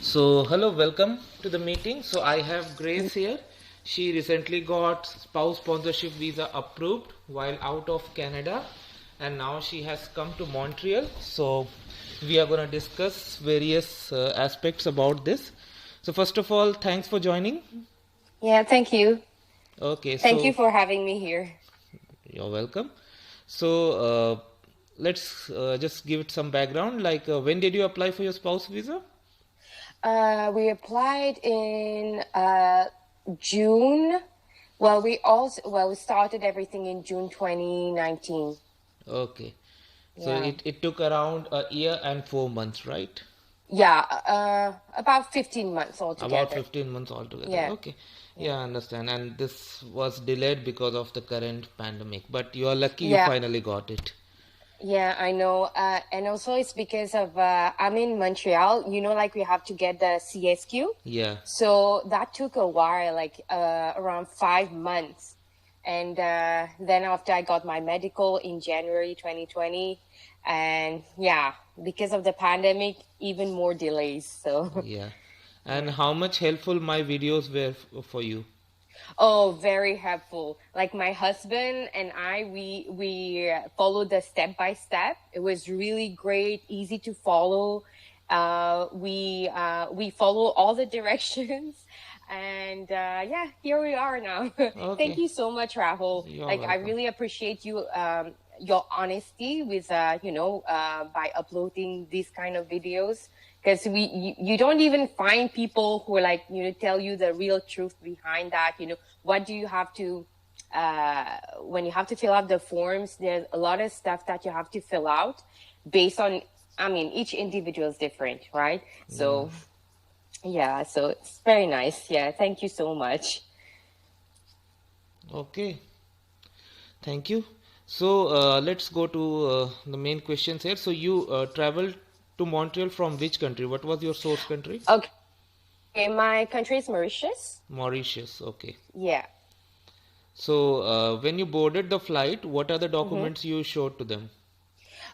So, hello, welcome to the meeting. So, I have Grace here. She recently got spouse sponsorship visa approved while out of Canada, and now she has come to Montreal. So, we are going to discuss various aspects about this. So, first of all, thanks for joining. Yeah, thank you. Okay, Thank you so for having me here. you're welcome. So, let's just give it some background. Like, when did you apply for your spouse visa? We applied in June. We started everything in June 2019. Okay. So Yeah. it took around a year and 4 months, right? Yeah, about 15 months About altogether. 15 months altogether. Yeah. Okay. Yeah. Yeah, I understand. And this was delayed because of the current pandemic. But you are lucky you Yeah. finally got it. Yeah, I know. And also it's because of I'm in Montreal, like we have to get the CSQ. Yeah. So that took a while, like around 5 months. And then after I got my medical in January 2020, and yeah, because of the pandemic, even more delays. So Yeah. And yeah. how much helpful my videos were for you? Oh, very helpful. Like my husband and I, we followed the step by step. It was really great, easy to follow. We follow all the directions, and yeah, here we are now. Thank Okay. you so much, Rahul. You're Like I welcome. really appreciate you, your honesty with by uploading these kind of videos, because you don't even find people who are like tell you the real truth behind that. What do you have to when you have to fill out the forms, there's a lot of stuff that you have to fill out based on, I mean, each individual is different, right? Yeah. So yeah, so it's very nice. Yeah, thank you so much. Okay. Thank you. So let's go to the main questions here. So you traveled to Montreal from which country? What was your source country? Okay, my country is Mauritius. Mauritius. Okay. Yeah. So, when you boarded the flight, what are the Mm-hmm. documents you showed to them?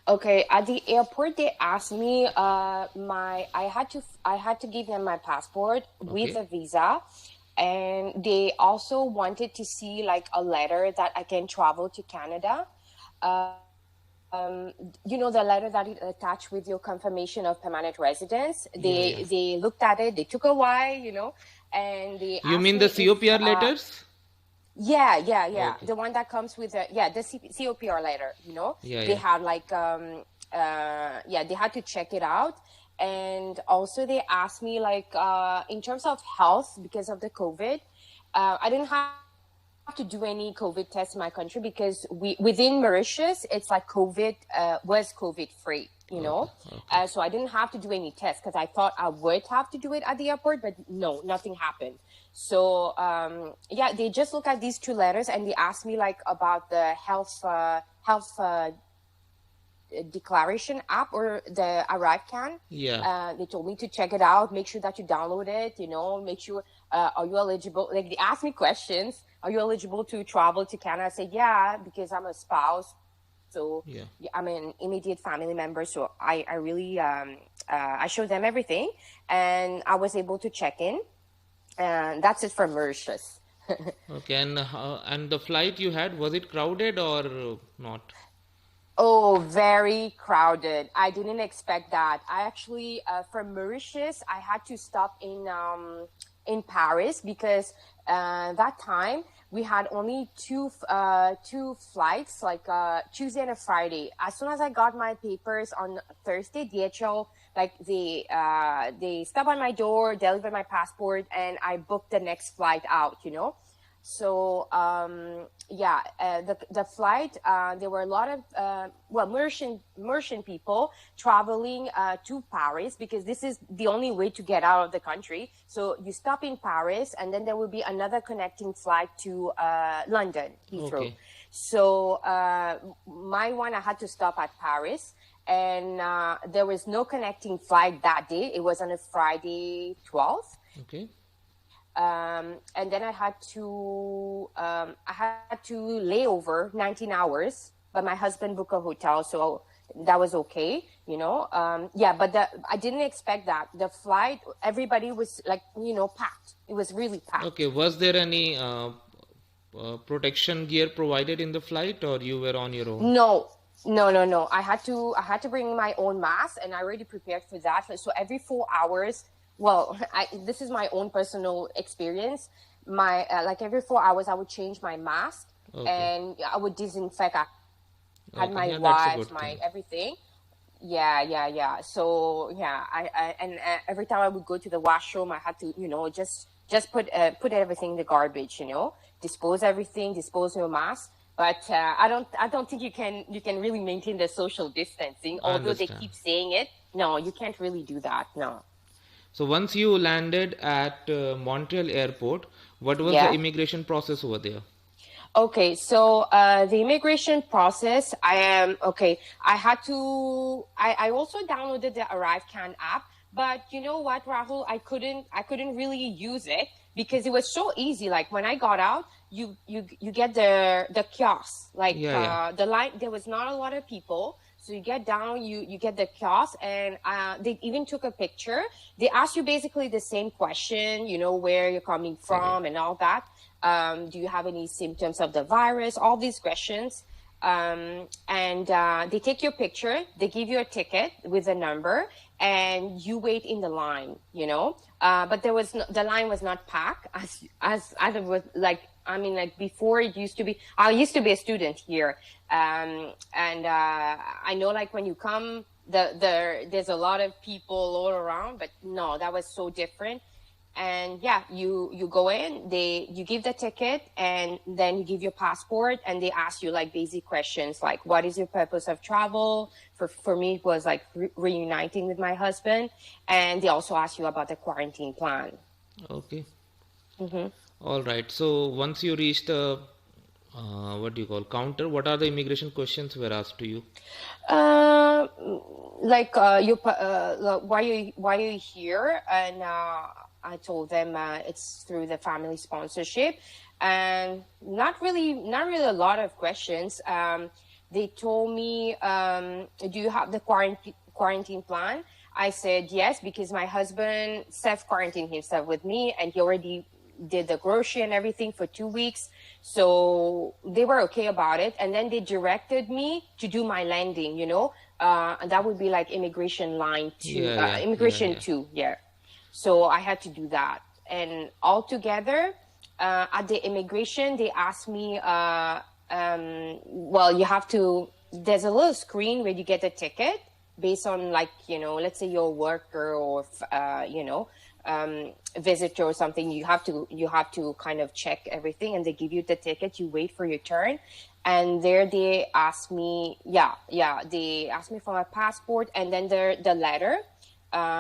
Okay, at the airport they asked me I had to give them my passport with Okay. a visa, and they also wanted to see like a letter that I can travel to Canada. The letter that is attached with your confirmation of permanent residence. Yeah, yeah. They looked at it. They took a while, and they You asked mean the me if COPR letters? yeah. Okay. The one that comes with the COPR letter, Yeah, They yeah. had like they had to check it out. And also they asked me like in terms of health, because of the COVID, I didn't have to do any COVID tests in my country, because within Mauritius it's like COVID was COVID free, Okay, okay. so I didn't have to do any tests, because I thought I would have to do it at the airport, but no, nothing happened. So yeah, they just look at these two letters and they asked me like about the health declaration app, or the ArriveCan. Yeah. They told me to check it out, make sure that you download it, make sure, are you eligible? Like they asked me questions. Are you eligible to travel to Canada? I said, yeah, because I'm a spouse. So Yeah. yeah, I'm an immediate family member. So I really, I showed them everything, and I was able to check in. And that's it for Mauritius. Okay, and the flight you had, was it crowded or not? Oh, very crowded. I didn't expect that. I actually, from Mauritius, I had to stop in Paris, because that time we had only two flights, like Tuesday and a Friday. As soon as I got my papers on Thursday, DHL, like they stopped on my door, delivered my passport, and I booked the next flight out. So yeah, the flight, there were a lot of Mauritian people traveling to Paris, because this is the only way to get out of the country. So you stop in Paris, and then there will be another connecting flight to London, Heathrow. Okay. So my one, I had to stop at Paris, and there was no connecting flight that day. It was on a Friday 12th. Okay. And then I had to lay over 19 hours, but my husband booked a hotel, so that was okay, you know. Yeah, but I didn't expect that. The flight, everybody was like, you know, packed. It was really packed. Okay, was there any protection gear provided in the flight, or you were on your own? No, no. I had to bring my own mask, and I already prepared for that. So every 4 hours, well, this is my own personal experience. My like every 4 hours, I would change my mask Okay. and I would disinfect. I had Okay, my yeah, that's a wipes, good my thing. everything. Yeah. So yeah, every time I would go to the washroom, I had to, you know, just put everything in the garbage, you know, dispose everything, dispose your mask. But I don't think you can really maintain the social distancing, I although they understand. keep saying it. No, you can't really do that. No. So once you landed at Montreal airport, what was the Yeah. immigration process over there? Okay, so the immigration process, I am okay. I had to. I also downloaded the ArriveCan app, but you know what, Rahul? I couldn't really use it because it was so easy. Like when I got out, you get the kiosk. Like Yeah, yeah. the line, there was not a lot of people. So you get down, you get the kiosk, and they even took a picture. They ask you basically the same question, you know, where you're coming Correct. from and all that. Do you have any symptoms of the virus? All these questions. And they take your picture, they give you a ticket with a number, and you wait in the line, you know. But the line was not packed as it was like. I mean, like before it used to be. I used to be a student here, and I know like when you come, there's a lot of people all around, but no, that was so different. And yeah, you go in, you give the ticket, and then you give your passport, and they ask you like basic questions like what is your purpose of travel. For me it was like reuniting with my husband, and they also ask you about the quarantine plan. Okay. Hmm. All right. So once you reached the what do you call counter, what are the immigration questions were asked to you? Uh, like why are you here? And I told them it's through the family sponsorship, and not really a lot of questions. They told me, do you have the quarantine plan? I said yes, because my husband self quarantined himself with me, and he already did the grocery and everything for 2 weeks. So they were okay about it. And then they directed me to do my landing, you know, and that would be like immigration line two, Yeah, yeah, yeah, immigration yeah. two. Yeah. So I had to do that. And altogether, at the immigration, they asked me, well, there's a little screen where you get a ticket based on like, you know, let's say you're a worker or, visitor or something. You have to kind of check everything, and they give you the ticket. You wait for your turn. And there they asked me, they asked me for my passport, and then the letter,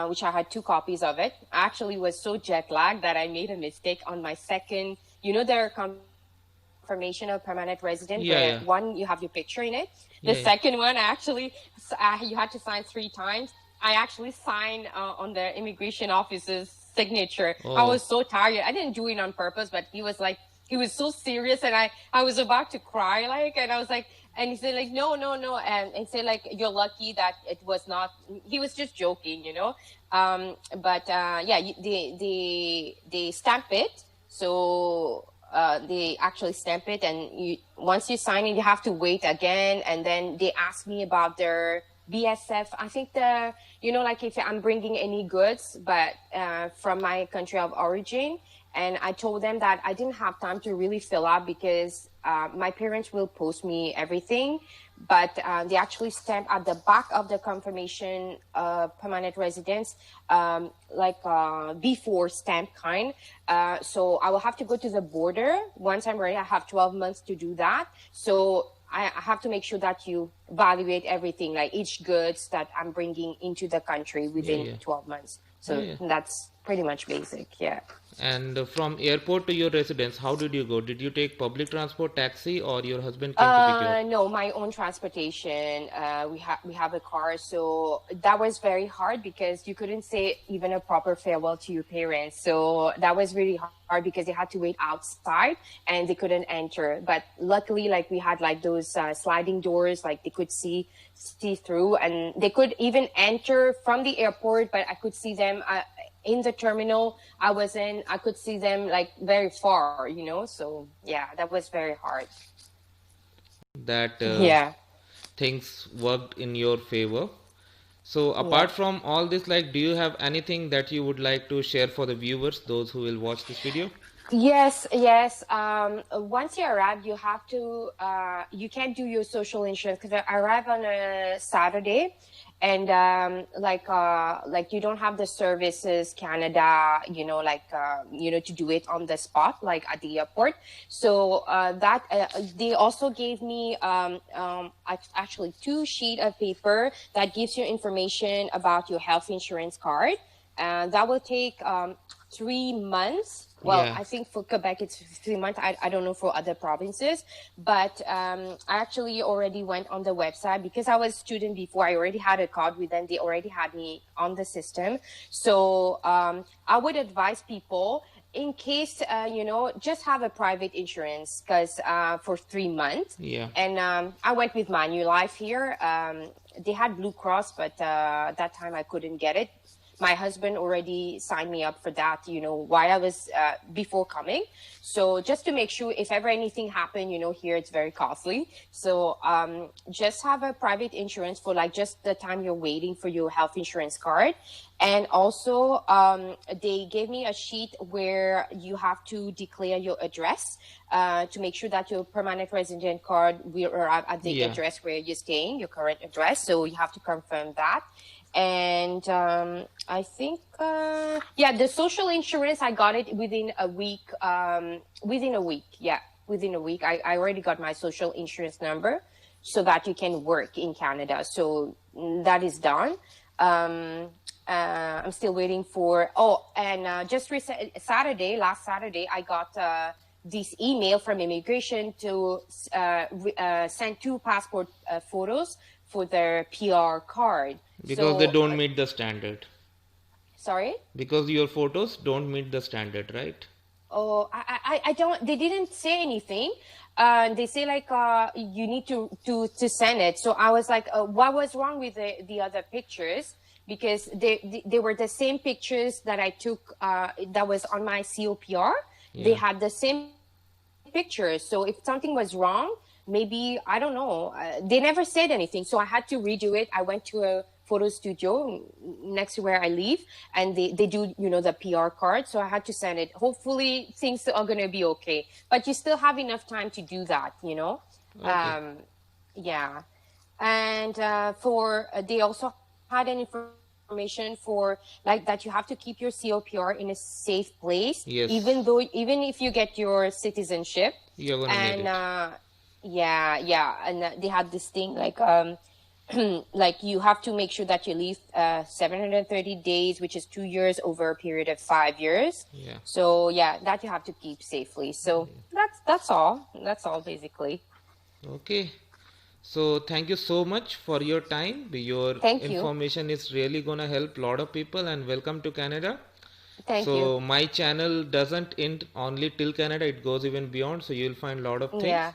which I had 2 copies of it. I actually was so jet lagged that I made a mistake on my second, you know, their confirmation of permanent resident, Yeah, where yeah, one, you have your picture in it. The yeah, yeah. second one, actually, you had to sign 3 times. I actually signed on the immigration officer's signature. I Oh, was so tired. I didn't do it on purpose, but he was so serious, and I was about to cry, like, and I was like, and he said like, no, no, no, and he said like, you're lucky that it was not. He was just joking, you know. But yeah, they stamp it, so they actually stamp it, and once you sign it, you have to wait again, and then they ask me about their BSF. I think like if I'm bringing any goods, but from my country of origin, and I told them that I didn't have time to really fill out because my parents will post me everything, but they actually stamp at the back of the confirmation permanent residence, like B4 stamp kind. So I will have to go to the border once I'm ready. I have 12 months to do that. So I have to make sure that you evaluate everything, like each goods that I'm bringing into the country yeah, within yeah. 12 months. So yeah. that's pretty much basic. Yeah. And from airport to your residence, how did you go? Did you take public transport, taxi, or your husband came to pick you up? No, my own transportation. We have a car, so that was very hard because you couldn't say even a proper farewell to your parents. So that was really hard because they had to wait outside and they couldn't enter. But luckily, like we had like those sliding doors, like they could see through, and they could even enter from the airport. But I could see them. In the terminal I could see them like very far, so yeah, that was very hard. That Yeah. things worked in your favor. So Yeah. apart from all this, like, do you have anything that you would like to share for the viewers, those who will watch this video? Yes, yes. Once you arrive, you have to, you can't do your social insurance because I arrived on a Saturday, and like you don't have the services Canada, to do it on the spot, like at the airport. So that they also gave me actually 2 sheets of paper that gives you information about your health insurance card, and that will take 3 months. Well, Yeah, I think for Quebec it's 3 months. I don't know for other provinces, but I actually already went on the website because I was a student before. I already had a card with them. They already had me on the system. So I would advise people, in case, just have a private insurance because for 3 months. yeah, And I went with Manulife here. They had Blue Cross, but that time I couldn't get it. My husband already signed me up for that, while I was before coming. So just to make sure if ever anything happened, here it's very costly. So just have a private insurance for like just the time you're waiting for your health insurance card. And also they gave me a sheet where you have to declare your address to make sure that your permanent resident card will arrive at the yeah. address where you're staying, your current address. So you have to confirm that. And I think, the social insurance, I got it within a week. Yeah, within a week. I already got my social insurance number so that you can work in Canada. So that is done. I'm still waiting for, just last Saturday, I got this email from immigration to send 2 passport photos for their PR card. Because they So, don't meet the standard. sorry? Because your photos don't meet the standard, right? Oh, I don't, they didn't say anything. They say like, you need to send it. So I was like, what was wrong with the other pictures? Because they were the same pictures that I took, that was on my COPR. They Yeah. had the same pictures. So if something was wrong, maybe, I don't know. They never said anything. So I had to redo it. I went to a photo studio next to where I live, and they do, the PR card. So I had to send it. Hopefully things are going to be okay. But you still have enough time to do that, Okay. Yeah. And they also had an information for like that you have to keep your COPR in a safe place, Yes. even if you get your citizenship. You're gonna need And it. yeah, and they had this thing like like you have to make sure that you live 730 days, which is 2 years over a period of 5 years. Yeah. So yeah, that you have to keep safely. So that's all. That's all basically. Okay. So thank you so much for your time. Your Thank you. information is really gonna help a lot of people, and welcome to Canada. Thank you. So my channel doesn't end only till Canada, it goes even beyond. So you'll find a lot of things. Yeah.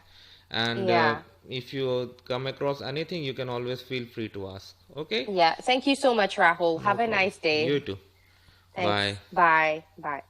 And Yeah. if you come across anything, you can always feel free to ask. Okay? Yeah. Thank you so much, Rahul. No Have a problem. nice day. You too. Thanks. Bye. Bye. Bye.